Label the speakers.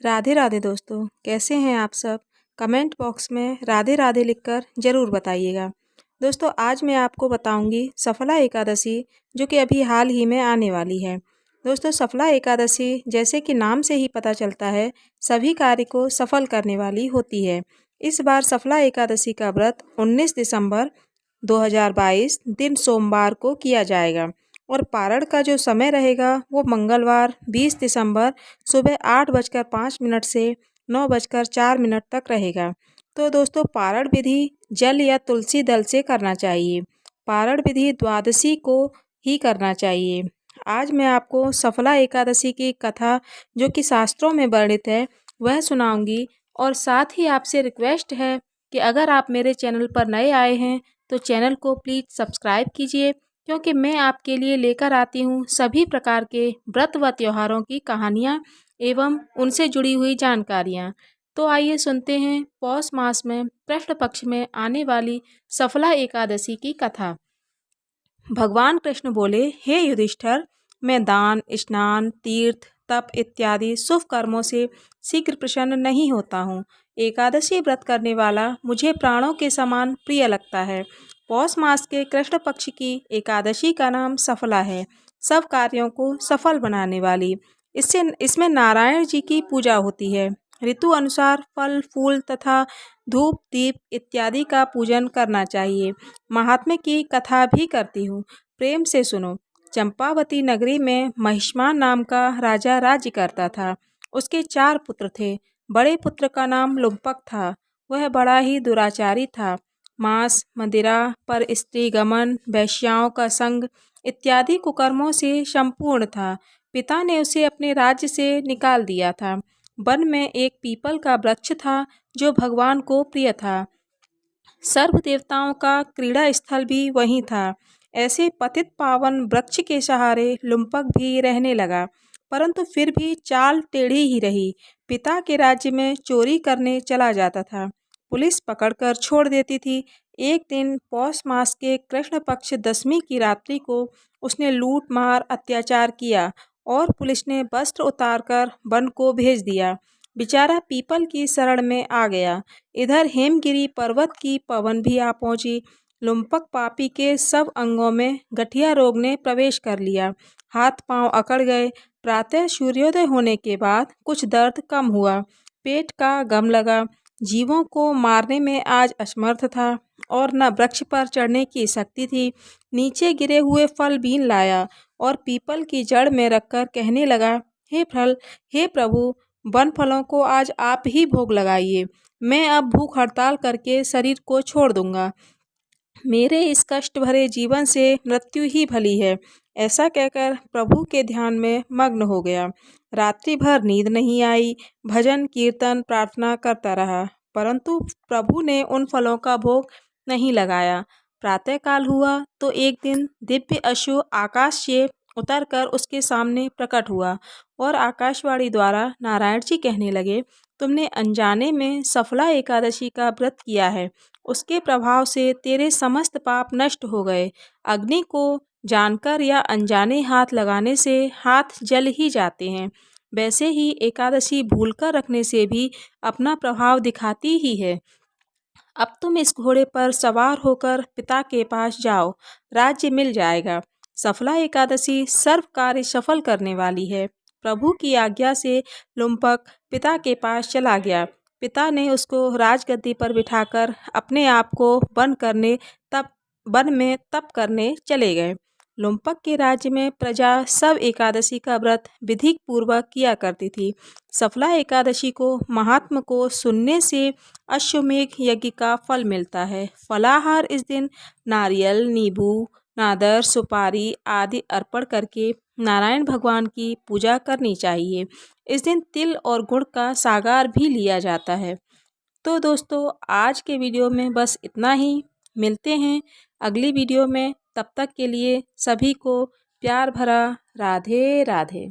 Speaker 1: राधे राधे दोस्तों, कैसे हैं आप सब। कमेंट बॉक्स में राधे राधे लिखकर ज़रूर बताइएगा। दोस्तों आज मैं आपको बताऊंगी सफला एकादशी, जो कि अभी हाल ही में आने वाली है। दोस्तों सफला एकादशी जैसे कि नाम से ही पता चलता है, सभी कार्य को सफल करने वाली होती है। इस बार सफला एकादशी का व्रत 19 दिसंबर 2022 दिन सोमवार को किया जाएगा और पारण का जो समय रहेगा वो मंगलवार 20 दिसंबर सुबह 8:05 से 9:04 तक रहेगा। तो दोस्तों पारण विधि जल या तुलसी दल से करना चाहिए। पारण विधि द्वादशी को ही करना चाहिए। आज मैं आपको सफला एकादशी की कथा, जो कि शास्त्रों में वर्णित है, वह सुनाऊंगी। और साथ ही आपसे रिक्वेस्ट है कि अगर आप मेरे चैनल पर नए आए हैं तो चैनल को प्लीज़ सब्सक्राइब कीजिए, क्योंकि मैं आपके लिए लेकर आती हूँ सभी प्रकार के व्रत व त्योहारों की कहानियाँ एवं उनसे जुड़ी हुई जानकारियाँ। तो आइए सुनते हैं पौष मास में कृष्ण पक्ष में आने वाली सफला एकादशी की कथा। भगवान कृष्ण बोले, हे युधिष्ठिर, मैं दान, स्नान, तीर्थ, तप इत्यादि शुभ कर्मों से शीघ्र प्रसन्न नहीं होता हूँ। एकादशी व्रत करने वाला मुझे प्राणों के समान प्रिय लगता है। पौष मास के कृष्ण पक्ष की एकादशी का नाम सफला है, सब कार्यों को सफल बनाने वाली। इसमें नारायण जी की पूजा होती है। ऋतु अनुसार फल फूल तथा धूप दीप इत्यादि का पूजन करना चाहिए। महात्म्य की कथा भी करती हूँ, प्रेम से सुनो। चंपावती नगरी में महिष्मान नाम का राजा राज्य करता था। उसके 4 पुत्र थे। बड़े पुत्र का नाम लुम्पक था। वह बड़ा ही दुराचारी था। मांस मदिरा पर स्त्री गमन, वेश्याओं का संग इत्यादि कुकर्मों से संपूर्ण था। पिता ने उसे अपने राज्य से निकाल दिया था। वन में एक पीपल का वृक्ष था जो भगवान को प्रिय था। सर्व देवताओं का क्रीड़ा स्थल भी वहीं था। ऐसे पतित पावन वृक्ष के सहारे लुम्पक भी रहने लगा, परंतु फिर भी चाल टेढ़ी ही रही। पिता के राज्य में चोरी करने चला जाता था। पुलिस पकड़कर छोड़ देती थी। एक दिन पौष मास के कृष्ण पक्ष दशमी की रात्रि को उसने लूट मार अत्याचार किया और पुलिस ने वस्त्र उतारकर वन को भेज दिया। बेचारा पीपल की शरण में आ गया। इधर हेमगिरी पर्वत की पवन भी आ पहुंची। लुम्पक पापी के सब अंगों में गठिया रोग ने प्रवेश कर लिया। हाथ पांव अकड़ गए। प्रातः सूर्योदय होने के बाद कुछ दर्द कम हुआ। पेट का गम लगा। जीवों को मारने में आज असमर्थ था और न वृक्ष पर चढ़ने की शक्ति थी। नीचे गिरे हुए फल बीन लाया और पीपल की जड़ में रखकर कहने लगा, हे प्रभु, वन फलों को आज आप ही भोग लगाइए। मैं अब भूख हड़ताल करके शरीर को छोड़ दूंगा। मेरे इस कष्ट भरे जीवन से मृत्यु ही भली है। ऐसा कहकर प्रभु के ध्यान में मग्न हो गया। रात्रि भर नींद नहीं आई। भजन कीर्तन प्रार्थना करता रहा, परंतु प्रभु ने उन फलों का भोग नहीं लगाया। प्रातःकाल हुआ तो एक दिन दिव्य अश्व आकाश से उतरकर उसके सामने प्रकट हुआ और आकाशवाणी द्वारा नारायण जी कहने लगे, तुमने अनजाने में सफला एकादशी का व्रत किया है। उसके प्रभाव से तेरे समस्त पाप नष्ट हो गए। अग्नि को जानकर या अनजाने हाथ लगाने से हाथ जल ही जाते हैं। वैसे ही एकादशी भूलकर रखने से भी अपना प्रभाव दिखाती ही है। अब तुम इस घोड़े पर सवार होकर पिता के पास जाओ, राज्य मिल जाएगा। सफला एकादशी सर्व कार्य सफल करने वाली है। प्रभु की आज्ञा से लुम्पक पिता के पास चला गया। पिता ने उसको राजगद्दी पर बिठाकर अपने आप को वन में तप करने चले गए। लुम्पक के राज्य में प्रजा सब एकादशी का व्रत विधि पूर्वक किया करती थी। सफला एकादशी को महात्म को सुनने से अश्वमेघ यज्ञ का फल मिलता है। फलाहार इस दिन नारियल, नींबू, नादर, सुपारी आदि अर्पण करके नारायण भगवान की पूजा करनी चाहिए। इस दिन तिल और गुड़ का सागार भी लिया जाता है। तो दोस्तों आज के वीडियो में बस इतना ही। मिलते हैं अगली वीडियो में। तब तक के लिए सभी को प्यार भरा राधे राधे।